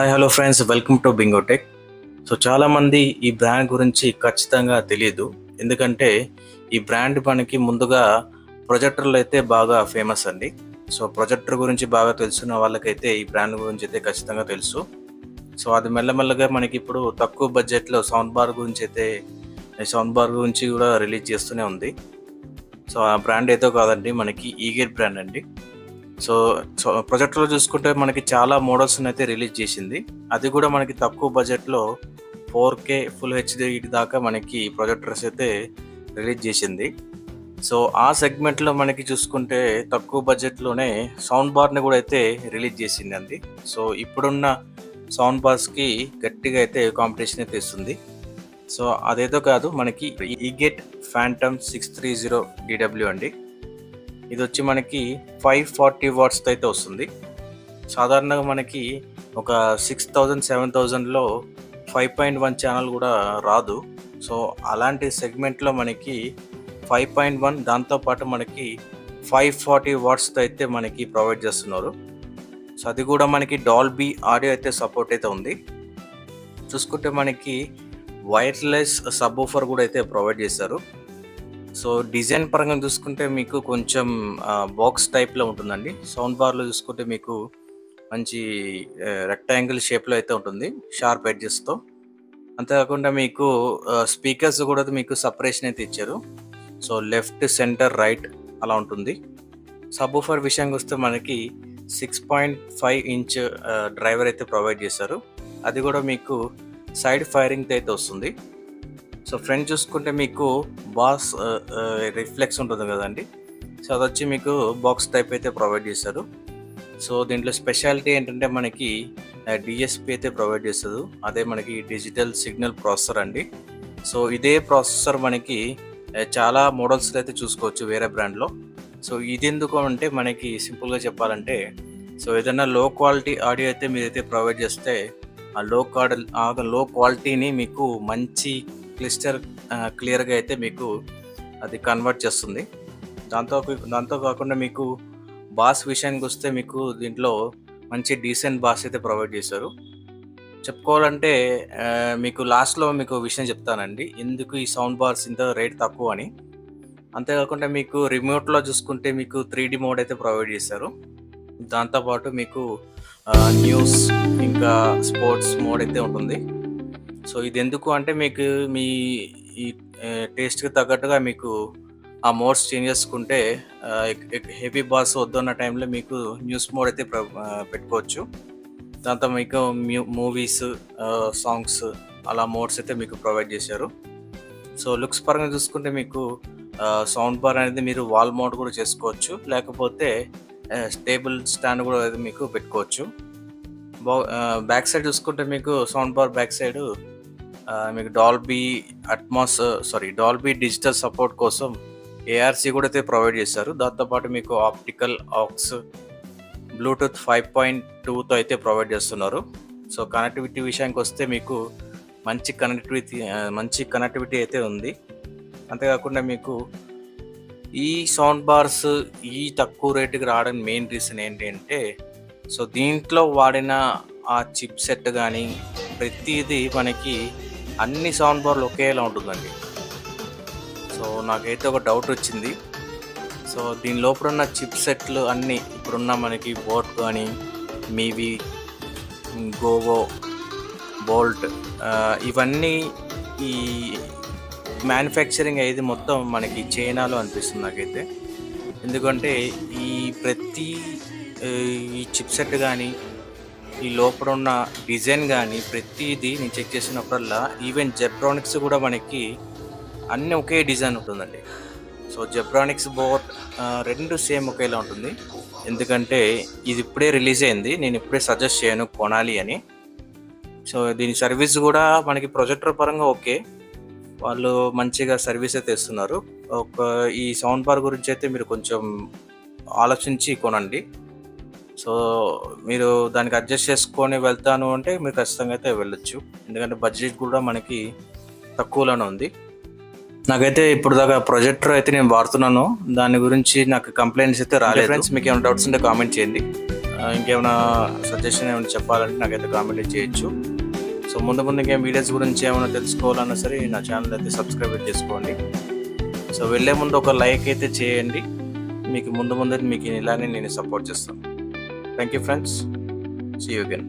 Hi hello friends, welcome to Bingotech. So చాలామంది ఈ brand గురించి ఖచ్చితంగా తెలియదు. ఎందుకంటే ఈ బ్రాండ్ మనకి ముందుగా ప్రొజెక్టర్లు అయితే బాగా ఫేమస్ అండి. సో ప్రొజెక్టర్ గురించి బాగా తెలుసున్న వాళ్ళకైతే ఈ బ్రాండ్ గురించి అయితే ఖచ్చితంగా తెలుసు. సో అది మెల్లమెల్లగా మనకి ఇప్పుడు తక్కువ బడ్జెట్లో సౌండ్ బార్ గురించి కూడా రిలీజ్ చేస్తూనే ఉంది. సో ఆ బ్రాండ్ ఏదో కాదండి, మనకి ఈగేట్ బ్రాండ్ అండి. సో ప్రొజెక్టర్లో చూసుకుంటే మనకి చాలా మోడల్స్ని అయితే రిలీజ్ చేసింది. అది కూడా మనకి తక్కువ బడ్జెట్లో 4K ఫుల్ హెచ్డి దాకా మనకి ప్రొజెక్టర్స్ అయితే రిలీజ్ చేసింది. సో ఆ సెగ్మెంట్లో మనకి చూసుకుంటే తక్కువ బడ్జెట్లోనే సౌండ్ బార్ని కూడా అయితే రిలీజ్ చేసింది అండి. సో ఇప్పుడున్న సౌండ్ బార్స్కి గట్టిగా అయితే కాంపిటీషన్ అయితే ఇస్తుంది. సో అదేదో కాదు, మనకి ఈగేట్ ఫ్యాంటమ్ 630 DW అండి. ఇది వచ్చి మనకి 540 వాట్స్ అయితే వస్తుంది. సాధారణంగా మనకి ఒక 6000 7000లో 5.1 ఛానల్ కూడా రాదు. సో అలాంటి సెగ్మెంట్లో మనకి 5.1 దాంతోపాటు మనకి 540 వాట్స్ అయితే మనకి ప్రొవైడ్ చేస్తున్నారు. సో అది కూడా మనకి డాల్బీ ఆడియో అయితే సపోర్ట్ అయితే ఉంది. చూసుకుంటే మనకి వైర్లెస్ సబ్వూఫర్ కూడా అయితే ప్రొవైడ్ చేశారు. సో డిజైన్ పరంగా చూసుకుంటే మీకు కొంచెం బాక్స్ టైప్లో ఉంటుందండి. సౌండ్ బార్లో చూసుకుంటే మీకు మంచి రెక్టాంగిల్ షేప్లో అయితే ఉంటుంది, షార్ప్ ఎడ్జెస్తో. అంతేకాకుండా మీకు స్పీకర్స్ కూడా మీకు సపరేషన్ అయితే ఇచ్చారు. సో లెఫ్ట్, సెంటర్, రైట్ అలా ఉంటుంది. సబ్వూఫర్ విషయానికి వస్తే మనకి 6.5 ఇంచ్ డ్రైవర్ అయితే ప్రొవైడ్ చేశారు. అది కూడా మీకు సైడ్ ఫైరింగ్ అయితే వస్తుంది. సో ఫ్రంట్ చూసుకుంటే మీకు బాస్ రిఫ్లెక్స్ ఉంటుంది కదండి. సో అది వచ్చి మీకు బాక్స్ టైప్ అయితే ప్రొవైడ్ చేశారు. సో దీంట్లో స్పెషాలిటీ ఏంటంటే మనకి DSP అయితే ప్రొవైడ్ చేస్తారు. అదే మనకి డిజిటల్ సిగ్నల్ ప్రాసెసర్ అండి. సో ఇదే ప్రాసెసర్ మనకి చాలా మోడల్స్ అయితే చూసుకోవచ్చు వేరే బ్రాండ్లో. సో ఇది ఎందుకు అంటే మనకి సింపుల్గా చెప్పాలంటే, సో ఏదైనా లో క్వాలిటీ ఆడియో అయితే మీరైతే ప్రొవైడ్ చేస్తే ఆ లో క్వాలిటీని మీకు మంచి క్లియర్గా అయితే మీకు అది కన్వర్ట్ చేస్తుంది. దాంతో కాకుండా మీకు బాస్ విషయానికి వస్తే మీకు దీంట్లో మంచి డీసెంట్ బాస్ అయితే ప్రొవైడ్ చేశారు. చెప్పుకోవాలంటే మీకు లాస్ట్లో మీకు విషయం చెప్తానండి, ఎందుకు ఈ సౌండ్ బార్స్ ఇంత రేట్ తక్కువ అని. అంతేకాకుండా మీకు రిమోట్లో చూసుకుంటే మీకు 3D మోడ్ అయితే ప్రొవైడ్ చేశారు. దాంతోపాటు మీకు న్యూస్ ఇంకా స్పోర్ట్స్ మోడ్ అయితే ఉంటుంది. సో ఇది ఎందుకు అంటే మీకు మీ ఈ టేస్ట్కి తగ్గట్టుగా మీకు ఆ మోడ్స్ చేంజ్ చేసుకుంటే హెవీ బాస్ వద్దన్న టైంలో మీకు న్యూస్ మోడ్ అయితే పెట్టుకోవచ్చు. దాంతో మీకు మూవీస్, సాంగ్స్ అలా మోడ్స్ అయితే మీకు ప్రొవైడ్ చేశారు. సో లుక్స్ పరంగా చూసుకుంటే మీకు సౌండ్ బార్ అనేది మీరు వాల్ మౌంట్ కూడా చేసుకోవచ్చు, లేకపోతే టేబుల్ స్టాండ్ కూడా మీకు పెట్టుకోవచ్చు. బ్యాక్ సైడ్ చూసుకుంటే మీకు సౌండ్ బార్ బ్యాక్ సైడ్ మీకు డాల్బీ డిజిటల్ సపోర్ట్ కోసం ARC కూడా అయితే ప్రొవైడ్ చేశారు. దాంతోపాటు మీకు ఆప్టికల్ ఆక్స్, బ్లూటూత్ 5.2తో అయితే ప్రొవైడ్ చేస్తున్నారు. సో కనెక్టివిటీ విషయానికి వస్తే మీకు మంచి కనెక్టివిటీ అయితే ఉంది. అంతేకాకుండా మీకు ఈ సౌండ్ బార్స్ ఈ తక్కువ రేటుకి రావడానికి మెయిన్ రీజన్ ఏంటి అంటే, సో దీంట్లో వాడిన ఆ చిప్ సెట్ కానీ ప్రతిదీ మనకి అన్ని సౌండ్ బార్లు ఒకేలా ఉంటుందండి. సో నాకైతే ఒక డౌట్ వచ్చింది. సో దీని లోపల ఉన్న చిప్ సెట్లు అన్నీ ఇప్పుడున్న మనకి బోట్ కానీ, మీవి, గోవో, బోల్ట్, ఇవన్నీ ఈ మ్యానుఫ్యాక్చరింగ్ అయ్యేది మొత్తం మనకి చైనాలో అనిపిస్తుంది నాకైతే. ఎందుకంటే ఈ చిప్ సెట్ కానీ, ఈ లోపల ఉన్న డిజైన్ కానీ ప్రతిదీ నేను చెక్ చేసినప్పుడల్లా, ఈవెన్ జెబ్రానిక్స్ కూడా మనకి అన్నీ ఒకే డిజైన్ ఉంటుందండి. సో జెబ్రానిక్స్ బోట్ రెండు సేమ్ ఒకేలా ఉంటుంది. ఎందుకంటే ఇది ఇప్పుడే రిలీజ్ అయింది, నేను ఇప్పుడే సజెస్ట్ చేయను కొనాలి అని. సో దీని సర్వీస్ కూడా మనకి ప్రొజెక్టర్ పరంగా ఓకే, వాళ్ళు మంచిగా సర్వీస్ అయితే ఇస్తున్నారు. ఈ సౌండ్ బార్ గురించి అయితే మీరు కొంచెం ఆలోచించి కొనండి. సో మీరు దానికి అడ్జస్ట్ చేసుకొని వెళ్తాను అంటే మీరు ఖచ్చితంగా అయితే వెళ్ళొచ్చు. ఎందుకంటే బడ్జెట్ కూడా మనకి తక్కువలోనే ఉంది. నాకైతే ఇప్పుడు దాకా ప్రొజెక్టర్ అయితే నేను వాడుతున్నాను, దాని గురించి నాకు కంప్లైంట్స్ అయితే రాలేదు. ఫ్రెండ్స్, మీకు ఏమైనా డౌట్స్ ఉంటే కామెంట్ చేయండి. ఇంకేమైనా సజెషన్ ఏమైనా చెప్పాలంటే నాకైతే కామెంట్ చేయొచ్చు. సో ముందు ఇంకేం వీడియోస్ గురించి ఏమైనా తెలుసుకోవాలన్నా సరే నా ఛానల్ అయితే సబ్స్క్రైబ్ చేసుకోండి. సో వెళ్ళే ముందు ఒక లైక్ అయితే చేయండి. మీకు ముందు మీకు ఇలానే నేను సపోర్ట్ చేస్తాను. Thank you friends. See you again.